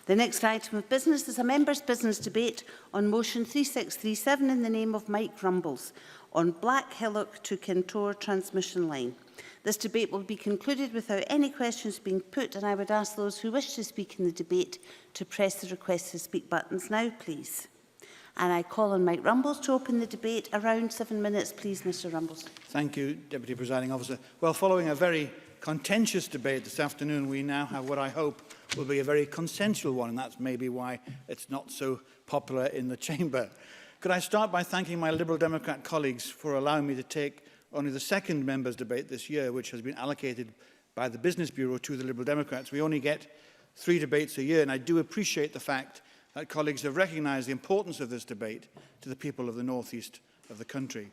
The next item of business is a members' business debate on motion 3637 in the name of Mike Rumbles on Blackhillock to Kintore transmission line. This debate will be concluded without any questions being put, and I would ask those who wish to speak in the debate to press the request to speak buttons now, please. And I call on Mike Rumbles to open the debate. Around 7 minutes, please, Mr Rumbles. Thank you, Deputy Presiding Officer. Well, following a very contentious debate this afternoon, we now have what I hope will be a very consensual one, and that's maybe why it's not so popular in the chamber. Could I start by thanking my Liberal Democrat colleagues for allowing me to take only the second members' debate this year, which has been allocated by the Business Bureau to the Liberal Democrats. We only get 3 debates a year, and I do appreciate the fact that colleagues have recognised the importance of this debate to the people of the north east of the country.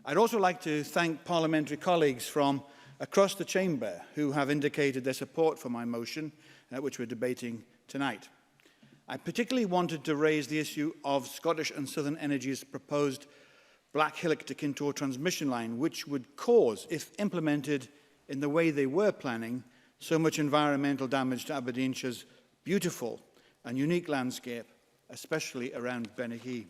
I'd also like to thank parliamentary colleagues from across the chamber who have indicated their support for my motion, which we're debating tonight. I particularly wanted to raise the issue of Scottish and Southern Energy's proposed Blackhillock to Kintore transmission line, which would cause, if implemented in the way they were planning, so much environmental damage to Aberdeenshire's beautiful and unique landscape, especially around Benaghy.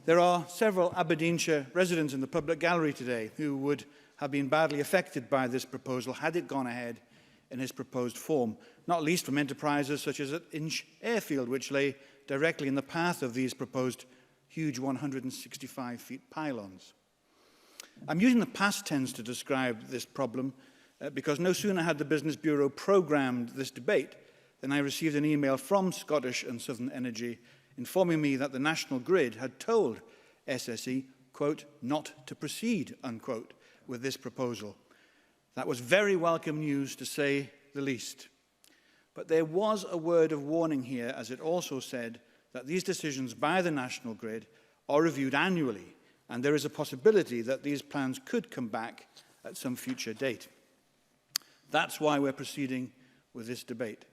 There are several Aberdeenshire residents in the public gallery today who would have been badly affected by this proposal had it gone ahead in its proposed form, not least from enterprises such as at Inch Airfield, which lay directly in the path of these proposed huge 165-feet pylons. I'm using the past tense to describe this problem because no sooner had the Business Bureau programmed this debate than I received an email from Scottish and Southern Energy informing me that the National Grid had told SSE, quote, not to proceed, unquote, with this proposal. That was very welcome news, to say the least. But there was a word of warning here, as it also said that these decisions by the National Grid are reviewed annually, and there is a possibility that these plans could come back at some future date. That's why we're proceeding with this debate.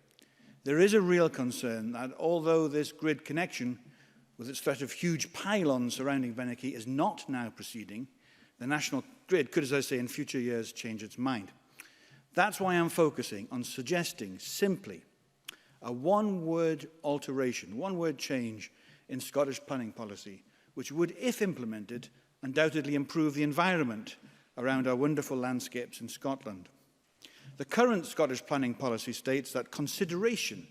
There is a real concern that although this grid connection, with its threat of huge pylons surrounding Benaghy, is not now proceeding, the National Grid could, as I say, in future years change its mind. That's why I'm focusing on suggesting simply a one-word alteration, one-word change in Scottish planning policy, which would, if implemented, undoubtedly improve the environment around our wonderful landscapes in Scotland. The current Scottish planning policy states that consideration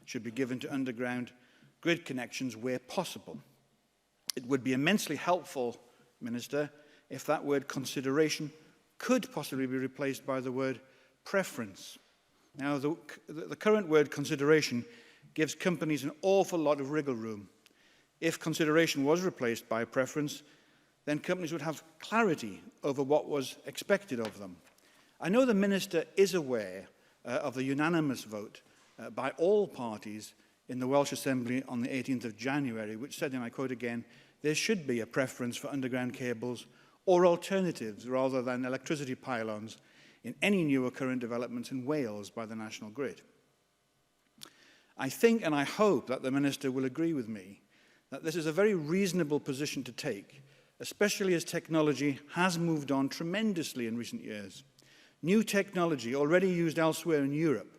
should be given to underground grid connections where possible. It would be immensely helpful, Minister, if that word consideration could possibly be replaced by the word preference. Now, the current word consideration gives companies an awful lot of wriggle room. If consideration was replaced by preference, then companies would have clarity over what was expected of them. I know the Minister is aware of the unanimous vote by all parties in the Welsh Assembly on the 18th of January, which said, and I quote again, there should be a preference for underground cables or alternatives rather than electricity pylons in any new or current developments in Wales by the National Grid. I think and I hope that the Minister will agree with me that this is a very reasonable position to take, especially as technology has moved on tremendously in recent years. New technology, already used elsewhere in Europe,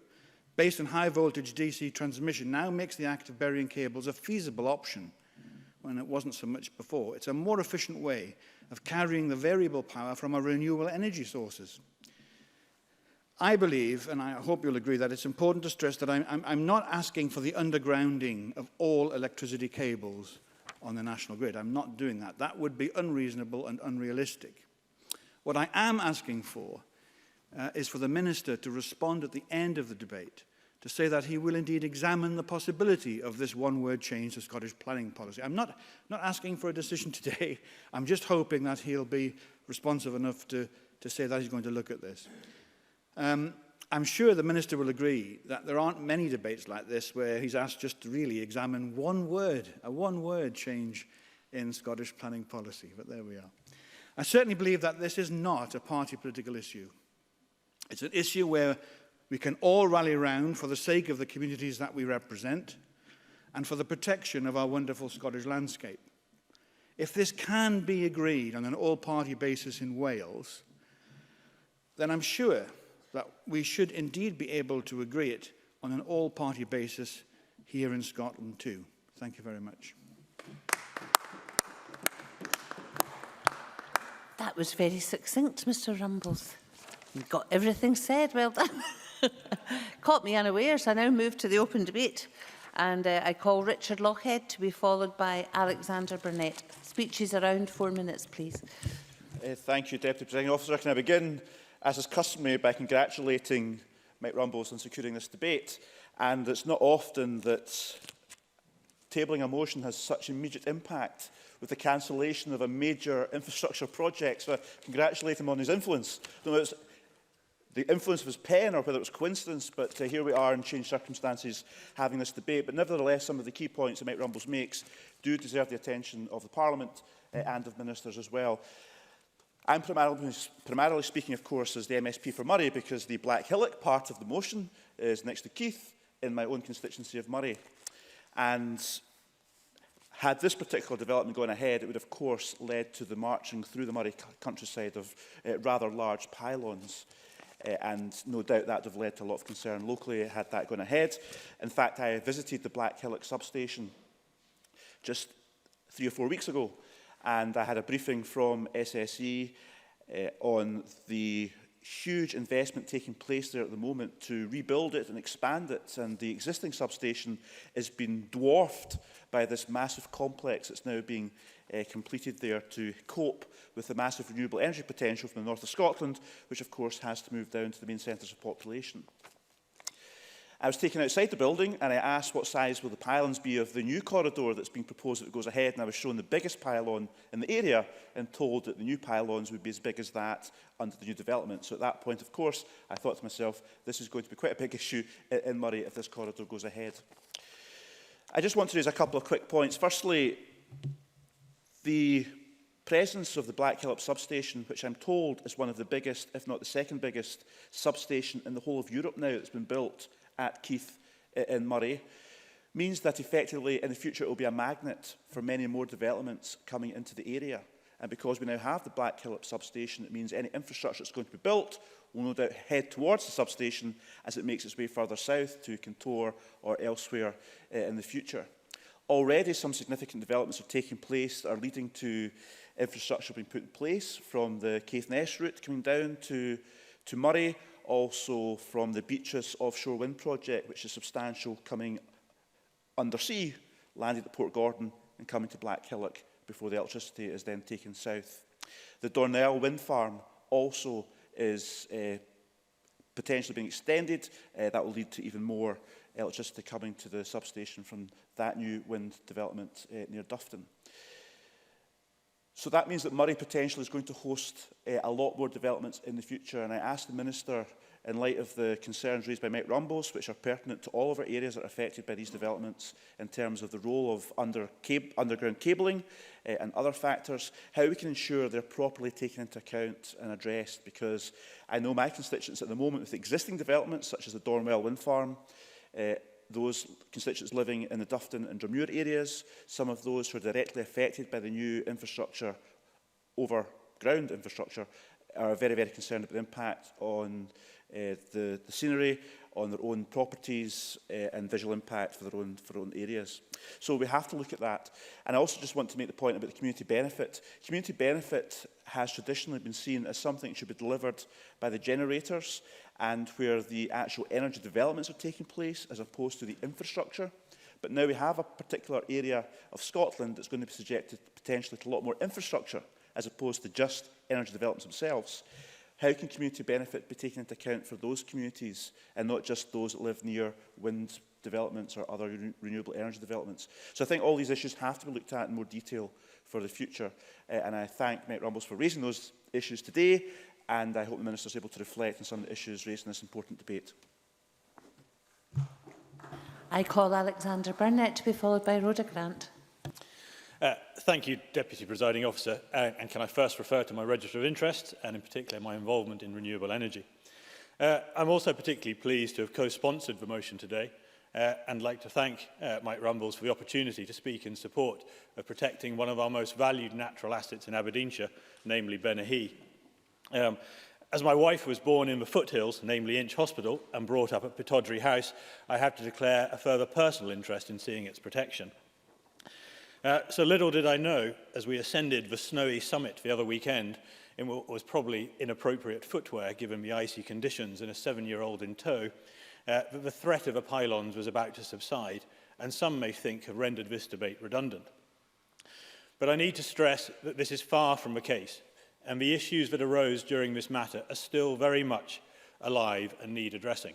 based on high-voltage DC transmission, now makes the act of burying cables a feasible option when it wasn't so much before. It's a more efficient way of carrying the variable power from our renewable energy sources. I believe, and I hope you'll agree, that it's important to stress that I'm not asking for the undergrounding of all electricity cables on the National Grid. I'm not doing that. That would be unreasonable and unrealistic. What I am asking for is for the Minister to respond at the end of the debate to say that he will indeed examine the possibility of this one-word change to Scottish planning policy. I'm not asking for a decision today. I'm just hoping that he'll be responsive enough to say that he's going to look at this. I'm sure the Minister will agree that there aren't many debates like this where he's asked just to really examine a one-word change in Scottish planning policy, but there we are. I certainly believe that this is not a party political issue. It's an issue where we can all rally around for the sake of the communities that we represent and for the protection of our wonderful Scottish landscape. If this can be agreed on an all-party basis in Wales, then I'm sure that we should indeed be able to agree it on an all-party basis here in Scotland too. Thank you very much. That was very succinct, Mr Rumbles. You got everything said. Well done. Caught me unawares. I now move to the open debate. And I call Richard Lochhead to be followed by Alexander Burnett. Speeches around 4 minutes, please. Thank you, Deputy Presiding Officer. Can I begin, as is customary, by congratulating Mike Rumbles on securing this debate. And it's not often that tabling a motion has such immediate impact with the cancellation of a major infrastructure project. So I congratulate him on his influence. I don't know if it's the influence of his pen or whether it was coincidence, but here we are in changed circumstances having this debate. But nevertheless, some of the key points that Mike Rumbles makes do deserve the attention of the Parliament and of ministers as well. I'm primarily speaking, of course, as the MSP for Murray, because the Blackhillock part of the motion is next to Keith in my own constituency of Murray. And had this particular development gone ahead, it would, of course, led to the marching through the Murray countryside of rather large pylons. And no doubt that would have led to a lot of concern locally had that gone ahead. In fact, I visited the Blackhillock substation just 3 or 4 weeks ago, and I had a briefing from SSE on the huge investment taking place there at the moment to rebuild it and expand it. And the existing substation has been dwarfed by this massive complex that's now being completed there to cope with the massive renewable energy potential from the north of Scotland, which of course has to move down to the main centres of population. I was taken outside the building and I asked what size will the pylons be of the new corridor that's being proposed that goes ahead, and I was shown the biggest pylon in the area and told that the new pylons would be as big as that under the new development. So at that point, of course, I thought to myself, this is going to be quite a big issue in Murray if this corridor goes ahead. I just want to raise a couple of quick points. Firstly, the presence of the Blackhillock substation, which I'm told is one of the biggest, if not the second biggest, substation in the whole of Europe now that's been built at Keith in Murray, means that effectively in the future it will be a magnet for many more developments coming into the area. And because we now have the Blackhillock substation, it means any infrastructure that's going to be built will no doubt head towards the substation as it makes its way further south to Kintore or elsewhere in the future. Already some significant developments are taking place that are leading to infrastructure being put in place, from the Caithness route coming down to Murray, also from the Beatrice offshore wind project, which is substantial, coming undersea, landing at Port Gordon and coming to Blackhillock before the electricity is then taken south. The Dornell wind farm also is potentially being extended. That will lead to even more electricity coming to the substation from that new wind development near Dufton. So that means that Murray potentially is going to host a lot more developments in the future. And I asked the Minister, in light of the concerns raised by Mike Rumbles, which are pertinent to all of our areas that are affected by these developments in terms of the role of underground cabling and other factors, how we can ensure they're properly taken into account and addressed. Because I know my constituents at the moment with existing developments, such as the Dornell wind farm, those constituents living in the Dufton and Drumure areas, some of those who are directly affected by the new infrastructure, overground infrastructure, are very, very concerned about the impact on the scenery, on their own properties and visual impact for their own areas. So we have to look at that. And I also just want to make the point about the community benefit. Community benefit has traditionally been seen as something that should be delivered by the generators and where the actual energy developments are taking place as opposed to the infrastructure. But now we have a particular area of Scotland that's going to be subjected potentially to a lot more infrastructure as opposed to just energy developments themselves. How can community benefit be taken into account for those communities and not just those that live near wind developments or other renewable energy developments? So I think all these issues have to be looked at in more detail for the future. And I thank Mike Rumbles for raising those issues today, and I hope the Minister is able to reflect on some of the issues raised in this important debate. I call Alexander Burnett to be followed by Rhoda Grant. Thank you, Deputy Presiding Officer. And can I first refer to my register of interest and in particular my involvement in renewable energy. I'm also particularly pleased to have co-sponsored the motion today and like to thank Mike Rumbles for the opportunity to speak in support of protecting one of our most valued natural assets in Aberdeenshire, namely Benahee. As my wife was born in the foothills, namely Inch Hospital, and brought up at Pitodry House, I have to declare a further personal interest in seeing its protection. So little did I know, as we ascended the snowy summit the other weekend, in what was probably inappropriate footwear given the icy conditions and a 7-year-old in tow, that the threat of the pylons was about to subside, and some may think have rendered this debate redundant. But I need to stress that this is far from the case, and the issues that arose during this matter are still very much alive and need addressing.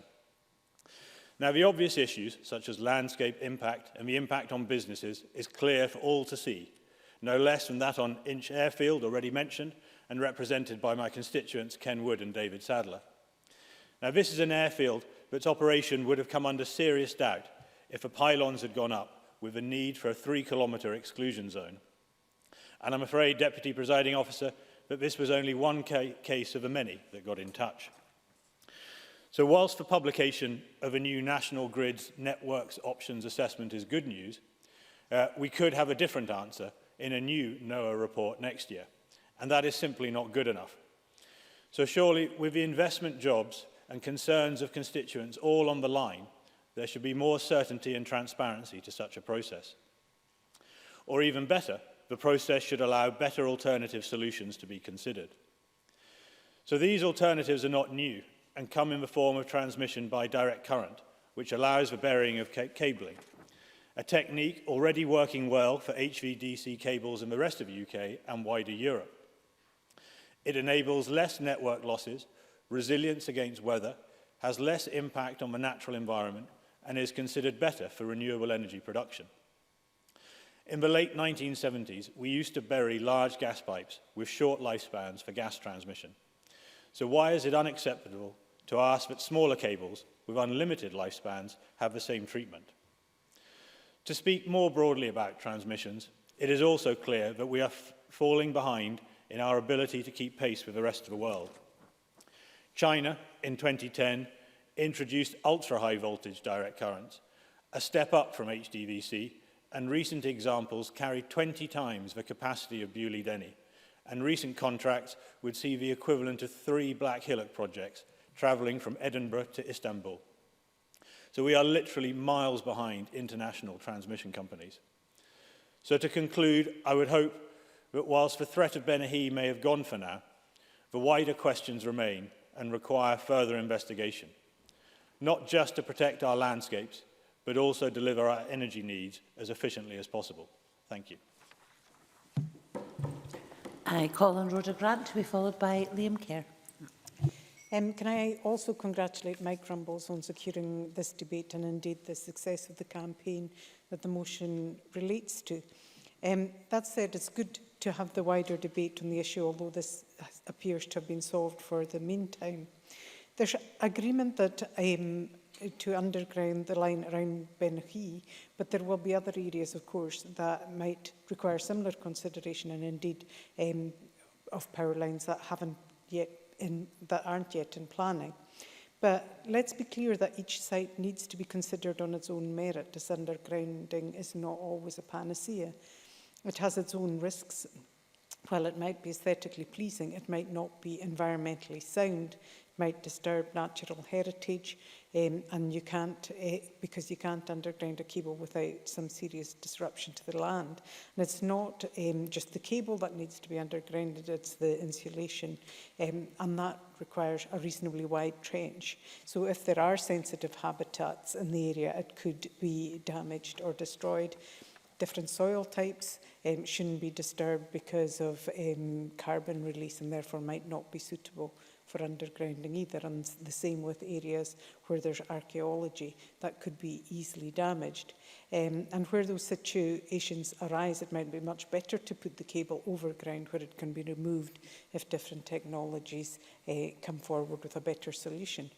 Now, the obvious issues, such as landscape impact and the impact on businesses, is clear for all to see, no less than that on Inch Airfield, already mentioned, and represented by my constituents Ken Wood and David Sadler. Now, this is an airfield that's operation would have come under serious doubt if the pylons had gone up with the need for a 3-kilometre exclusion zone. And I'm afraid, Deputy Presiding Officer, that this was only one case of the many that got in touch. So whilst the publication of a new National Grid's Networks Options Assessment is good news, we could have a different answer in a new NOAA report next year, and that is simply not good enough. So surely, with the investment, jobs and concerns of constituents all on the line, there should be more certainty and transparency to such a process. Or even better, the process should allow better alternative solutions to be considered. So these alternatives are not new and come in the form of transmission by direct current, which allows the burying of cabling, a technique already working well for HVDC cables in the rest of the UK and wider Europe. It enables less network losses, resilience against weather, has less impact on the natural environment, and is considered better for renewable energy production. In the late 1970s, we used to bury large gas pipes with short lifespans for gas transmission. So why is it unacceptable to ask that smaller cables with unlimited lifespans have the same treatment? To speak more broadly about transmissions, it is also clear that we are falling behind in our ability to keep pace with the rest of the world. China, in 2010, introduced ultra-high voltage direct currents, a step up from HDVC, and recent examples carry 20 times the capacity of Bewley-Denny, and recent contracts would see the equivalent of 3 Blackhillock projects travelling from Edinburgh to Istanbul. So we are literally miles behind international transmission companies. So to conclude, I would hope that whilst the threat of Benahi may have gone for now, the wider questions remain and require further investigation, not just to protect our landscapes, but also deliver our energy needs as efficiently as possible. Thank you. I call on Rhoda Grant to be followed by Liam Kerr. Can I also congratulate Mike Rumbles on securing this debate and indeed the success of the campaign that the motion relates to. That said, it's good to have the wider debate on the issue, although this appears to have been solved for the meantime. There's agreement that to underground the line around Benahi, but there will be other areas, of course, that might require similar consideration and indeed of power lines that aren't yet in planning. But let's be clear that each site needs to be considered on its own merit, as undergrounding is not always a panacea. It has its own risks. While it might be aesthetically pleasing, it might not be environmentally sound, it might disturb natural heritage, and you can't, because you can't underground a cable without some serious disruption to the land. And it's not just the cable that needs to be undergrounded, it's the insulation, and that requires a reasonably wide trench. So if there are sensitive habitats in the area, it could be damaged or destroyed. Different soil types shouldn't be disturbed because of carbon release and therefore might not be suitable for undergrounding either. And the same with areas where there's archaeology that could be easily damaged. And where those situations arise, it might be much better to put the cable overground where it can be removed if different technologies come forward with a better solution.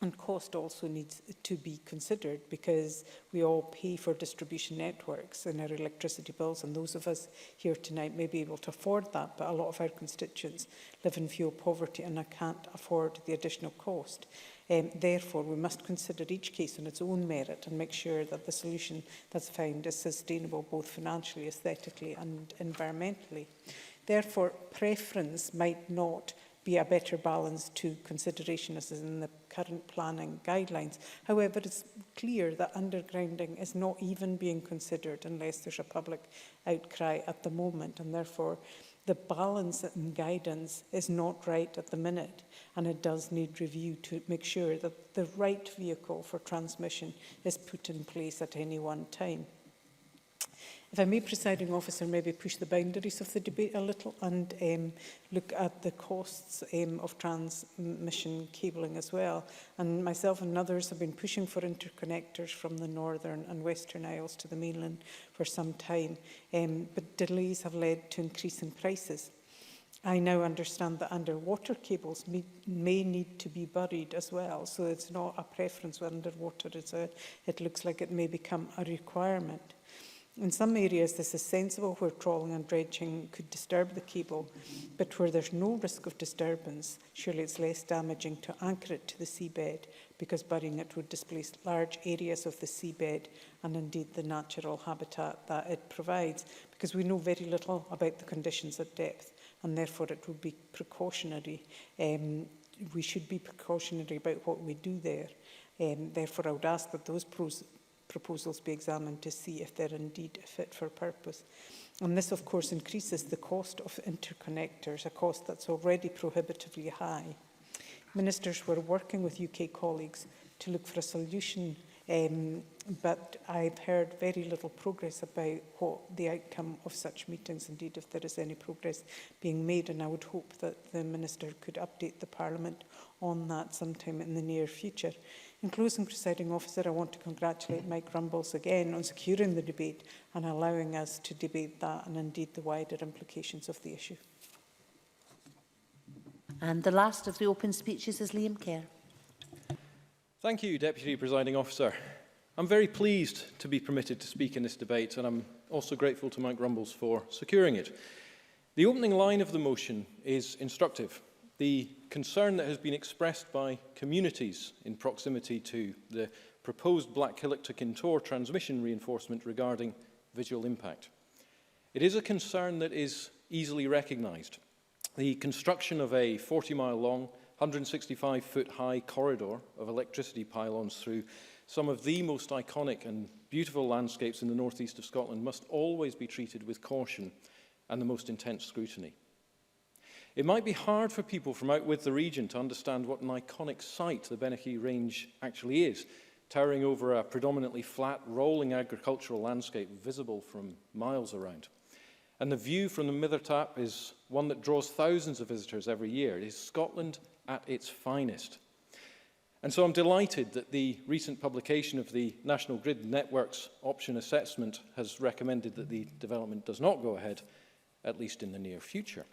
And cost also needs to be considered because we all pay for distribution networks in our electricity bills, and those of us here tonight may be able to afford that, but a lot of our constituents live in fuel poverty and can't afford the additional cost. Therefore, we must consider each case on its own merit and make sure that the solution that's found is sustainable both financially, aesthetically and environmentally. Therefore, preference might not be a better balance to consideration as is in the current planning guidelines. However, it's clear that undergrounding is not even being considered unless there's a public outcry at the moment, and therefore the balance and guidance is not right at the minute, and it does need review to make sure that the right vehicle for transmission is put in place at any one time. If I may, Presiding Officer, maybe push the boundaries of the debate a little and look at the costs of transmission cabling as well. And myself and others have been pushing for interconnectors from the Northern and Western Isles to the mainland for some time, but delays have led to increasing prices. I now understand that underwater cables may need to be buried as well, so it's not a preference with underwater, it looks like it may become a requirement. In some areas, this is sensible where trawling and dredging could disturb the cable, but where there's no risk of disturbance, surely it's less damaging to anchor it to the seabed, because burying it would displace large areas of the seabed and indeed the natural habitat that it provides, because we know very little about the conditions at depth, and therefore it would be precautionary. We should be precautionary about what we do there. Therefore, I would ask that those proposals be examined to see if they're indeed fit for purpose. And this, of course, increases the cost of interconnectors, a cost that's already prohibitively high. Ministers were working with UK colleagues to look for a solution, but I've heard very little progress about what the outcome of such meetings, indeed if there is any progress being made, and I would hope that the Minister could update the Parliament on that sometime in the near future. In closing, Presiding Officer, I want to congratulate Mike Rumbles again on securing the debate and allowing us to debate that and indeed the wider implications of the issue. And the last of the open speeches is Liam Kerr. Thank you, Deputy Presiding Officer. I'm very pleased to be permitted to speak in this debate, and I'm also grateful to Mike Rumbles for securing it. The opening line of the motion is instructive. The concern that has been expressed by communities in proximity to the proposed Blackhillock to Kintore transmission reinforcement regarding visual impact. It is a concern that is easily recognised. The construction of a 40-mile-long, 165-foot-high corridor of electricity pylons through some of the most iconic and beautiful landscapes in the northeast of Scotland must always be treated with caution and the most intense scrutiny. It might be hard for people from out with the region to understand what an iconic site the Benachie Range actually is, towering over a predominantly flat, rolling agricultural landscape visible from miles around. And the view from the Mithertap is one that draws thousands of visitors every year. It is Scotland at its finest. And so I'm delighted that the recent publication of the National Grid Network's option assessment has recommended that the development does not go ahead, at least in the near future.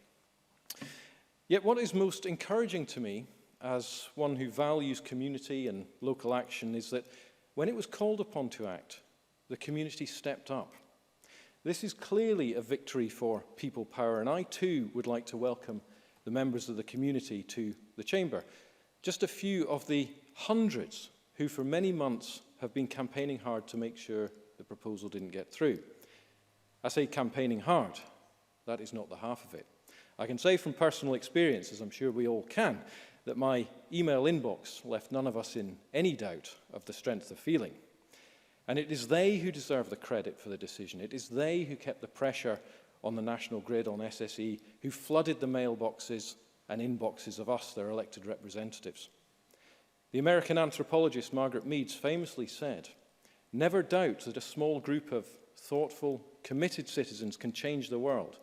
Yet what is most encouraging to me, as one who values community and local action, is that when it was called upon to act, the community stepped up. This is clearly a victory for people power, and I too would like to welcome the members of the community to the Chamber. Just a few of the hundreds who for many months have been campaigning hard to make sure the proposal didn't get through. I say campaigning hard, that is not the half of it. I can say from personal experience, as I'm sure we all can, that my email inbox left none of us in any doubt of the strength of feeling. And it is they who deserve the credit for the decision. It is they who kept the pressure on the National Grid, on SSE, who flooded the mailboxes and inboxes of us, their elected representatives. The American anthropologist Margaret Meads famously said, "Never doubt that a small group of thoughtful, committed citizens can change the world.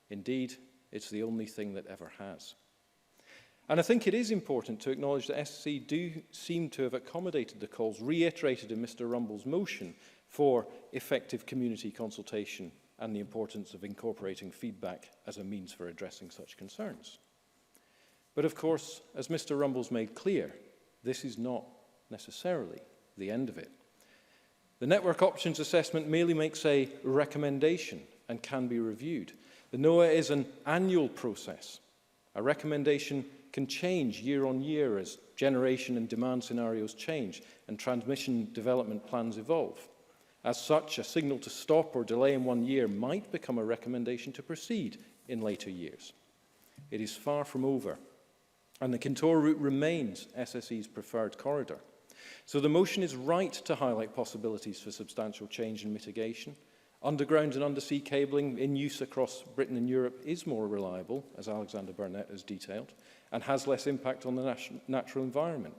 Indeed, it's the only thing that ever has." And I think it is important to acknowledge that SSE do seem to have accommodated the calls reiterated in Mr. Rumble's motion for effective community consultation and the importance of incorporating feedback as a means for addressing such concerns. But of course, as Mr. Rumble's made clear, this is not necessarily the end of it. The Network Options Assessment merely makes a recommendation and can be reviewed. The NOAA is an annual process. A recommendation can change year on year as generation and demand scenarios change and transmission development plans evolve. As such, a signal to stop or delay in 1 year might become a recommendation to proceed in later years. It is far from over, and the Kintore route remains SSE's preferred corridor. So the motion is right to highlight possibilities for substantial change and mitigation. Underground and undersea cabling in use across Britain and Europe is more reliable, as Alexander Burnett has detailed, and has less impact on the natural environment.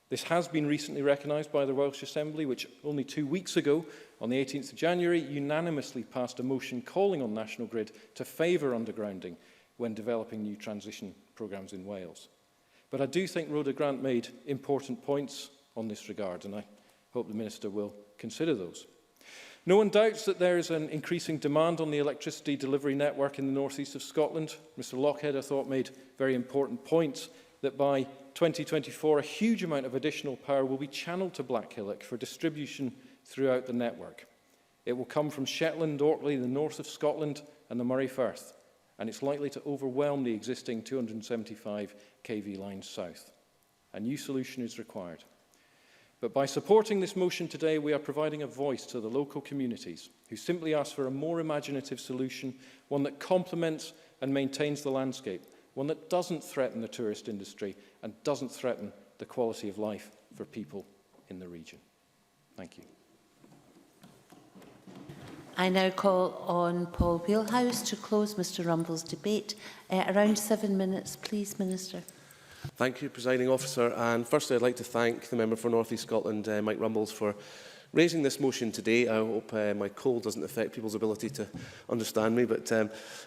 This has been recently recognised by the Welsh Assembly, which only 2 weeks ago, on the 18th of January, unanimously passed a motion calling on National Grid to favour undergrounding when developing new transition programmes in Wales. But I do think Rhoda Grant made important points on this regard, and I hope the Minister will consider those. No one doubts that there is an increasing demand on the electricity delivery network in the northeast of Scotland. Mr Lockhead, I thought, made very important points that by 2024, a huge amount of additional power will be channeled to Blackhillock for distribution throughout the network. It will come from Shetland, Orkney, the north of Scotland and the Moray Firth, and it's likely to overwhelm the existing 275 kV lines south. A new solution is required. But by supporting this motion today, we are providing a voice to the local communities who simply ask for a more imaginative solution, one that complements and maintains the landscape, one that doesn't threaten the tourist industry and doesn't threaten the quality of life for people in the region. Thank you. I now call on Paul Wheelhouse to close Mr Rumble's debate. Around 7 minutes, please, Minister. Thank you, Presiding Officer. And firstly, I'd like to thank the Member for North East Scotland, Mike Rumbles, for raising this motion today. I hope my cold doesn't affect people's ability to understand me, but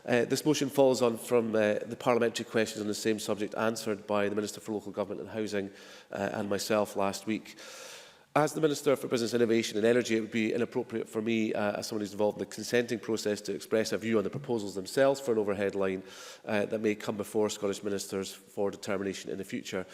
this motion follows on from the parliamentary questions on the same subject answered by the Minister for Local Government and Housing and myself last week. As the Minister for Business, Innovation and Energy, it would be inappropriate for me, as someone who's involved in the consenting process, to express a view on the proposals themselves for an overhead line that may come before Scottish Ministers for determination in the future.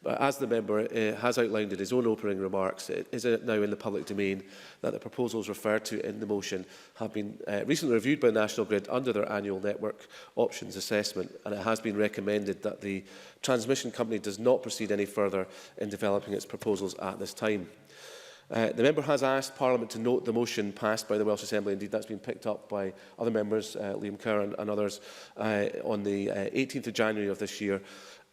But as the member has outlined in his own opening remarks, it is now in the public domain that the proposals referred to in the motion have been recently reviewed by National Grid under their annual network options assessment, and it has been recommended that the transmission company does not proceed any further in developing its proposals at this time. The member has asked Parliament to note the motion passed by the Welsh Assembly. Indeed, that's been picked up by other members, Liam Kerr and others, on the 18th of January of this year.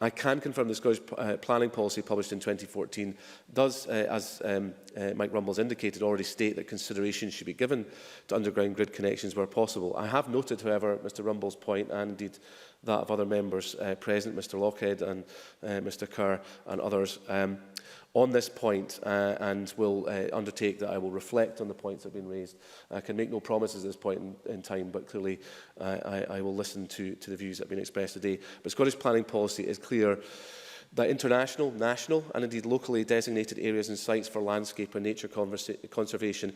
I can confirm the Scottish planning policy published in 2014 does, as Mike Rumbles indicated, already state that consideration should be given to underground grid connections where possible. I have noted, however, Mr Rumbles' point, and indeed that of other members present, Mr Lockhead and Mr Kerr and others, on this point, and will undertake that I will reflect on the points that have been raised. I can make no promises at this point in time, but clearly I will listen to the views that have been expressed today. But Scottish planning policy is clear that international, national and indeed locally designated areas and sites for landscape and nature conservation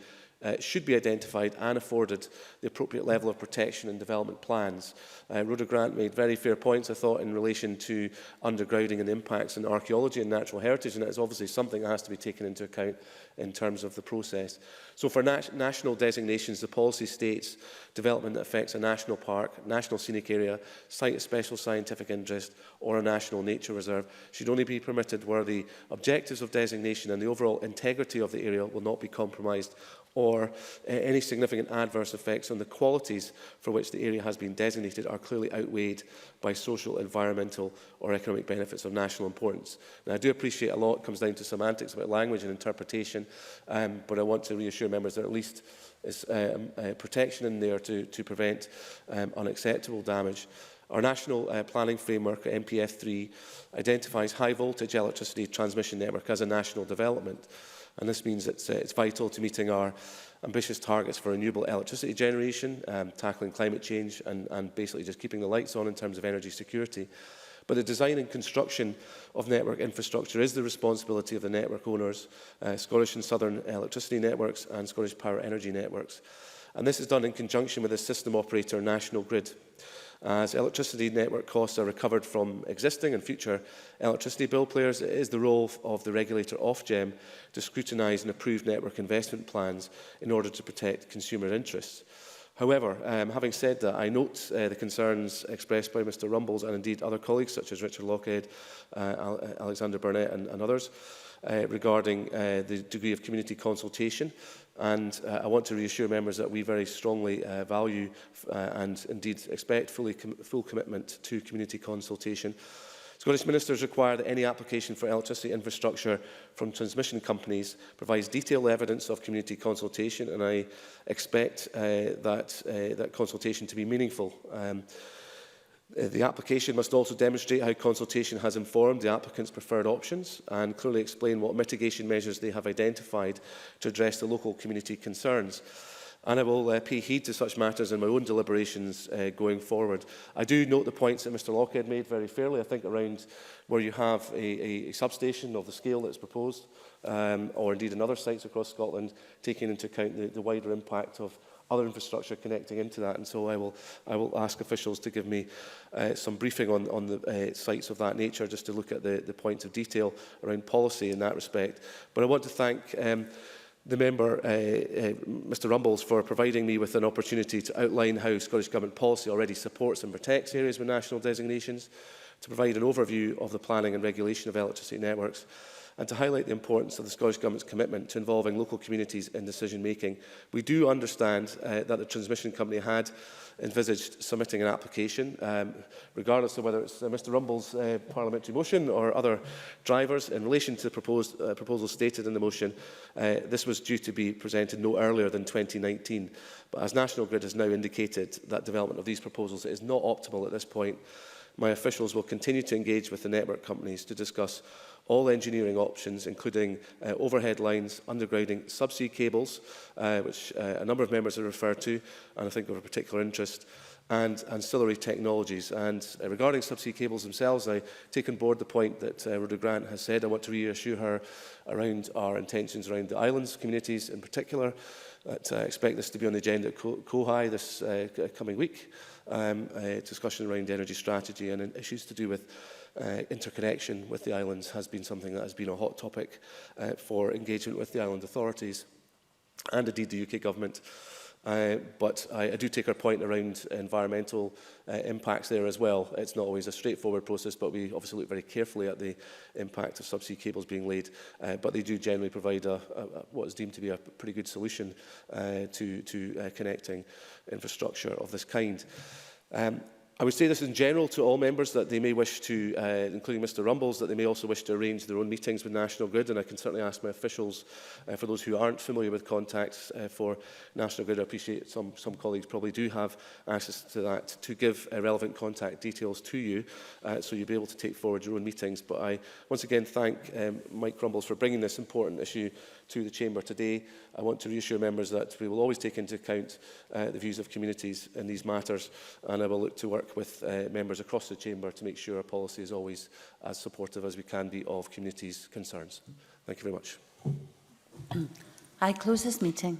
should be identified and afforded the appropriate level of protection and development plans. Rhoda Grant made very fair points, I thought, in relation to undergrounding and impacts on archaeology and natural heritage, and it is obviously something that has to be taken into account in terms of the process. So for national designations, the policy states development that affects a national park, national scenic area, site of special scientific interest or a national nature reserve should only be permitted where the objectives of designation and the overall integrity of the area will not be compromised, or any significant adverse effects on the qualities for which the area has been designated are clearly outweighed by social, environmental or economic benefits of national importance. Now, I do appreciate a lot comes down to semantics about language and interpretation, but I want to reassure members that at least is protection in there to prevent unacceptable damage. Our National Planning Framework, NPF3, identifies high voltage electricity transmission network as a national development. And this means it's vital to meeting our ambitious targets for renewable electricity generation, tackling climate change and basically just keeping the lights on in terms of energy security. But the design and construction of network infrastructure is the responsibility of the network owners, Scottish and Southern Electricity Networks and Scottish Power Energy Networks. And this is done in conjunction with the system operator National Grid. As electricity network costs are recovered from existing and future electricity bill players, it is the role of the regulator Ofgem to scrutinise and approve network investment plans in order to protect consumer interests. However, having said that, I note the concerns expressed by Mr Rumbles and indeed other colleagues such as Richard Lockhead, Alexander Burnett and others regarding the degree of community consultation. And I want to reassure members that we very strongly value and indeed expect full commitment to community consultation. Scottish ministers require that any application for electricity infrastructure from transmission companies provides detailed evidence of community consultation, and I expect that consultation to be meaningful. The application must also demonstrate how consultation has informed the applicant's preferred options and clearly explain what mitigation measures they have identified to address the local community concerns. And I will pay heed to such matters in my own deliberations going forward. I do note the points that Mr Lockhead made very fairly, I think, around where you have a substation of the scale that's proposed, or indeed in other sites across Scotland, taking into account the wider impact of other infrastructure connecting into that. And so I will ask officials to give me some briefing on the sites of that nature, just to look at the points of detail around policy in that respect. But I want to thank the member, Mr Rumbles, for providing me with an opportunity to outline how Scottish Government policy already supports and protects areas with national designations, to provide an overview of the planning and regulation of electricity networks, and to highlight the importance of the Scottish Government's commitment to involving local communities in decision-making. We do understand that the transmission company had envisaged submitting an application, regardless of whether it's Mr Rumble's parliamentary motion or other drivers. In relation to the proposals stated in the motion, this was due to be presented no earlier than 2019. But as National Grid has now indicated that development of these proposals is not optimal at this point, my officials will continue to engage with the network companies to discuss all engineering options, including overhead lines, undergrounding, subsea cables, which a number of members have referred to, and I think of a particular interest, and ancillary technologies. And regarding subsea cables themselves, I take on board the point that Rhoda Grant has said. I want to reassure her around our intentions around the islands communities in particular. That I expect this to be on the agenda at COHI this coming week. A discussion around energy strategy and issues to do with interconnection with the islands has been something that has been a hot topic for engagement with the island authorities and indeed the UK government. But I do take our point around environmental impacts there as well. It's not always a straightforward process, but we obviously look very carefully at the impact of subsea cables being laid. But they do generally provide what is deemed to be a pretty good solution to connecting infrastructure of this kind. I would say this in general to all members, that they may wish to, including Mr Rumbles, that they may also wish to arrange their own meetings with National Grid, and I can certainly ask my officials, for those who aren't familiar with contacts for National Grid, I appreciate some colleagues probably do have access to that, to give relevant contact details to you, so you'll be able to take forward your own meetings. But I once again thank Mike Rumbles for bringing this important issue to the Chamber today. I want to reassure members that we will always take into account the views of communities in these matters, and I will look to work with members across the Chamber to make sure our policy is always as supportive as we can be of communities' concerns. Thank you very much. I close this meeting.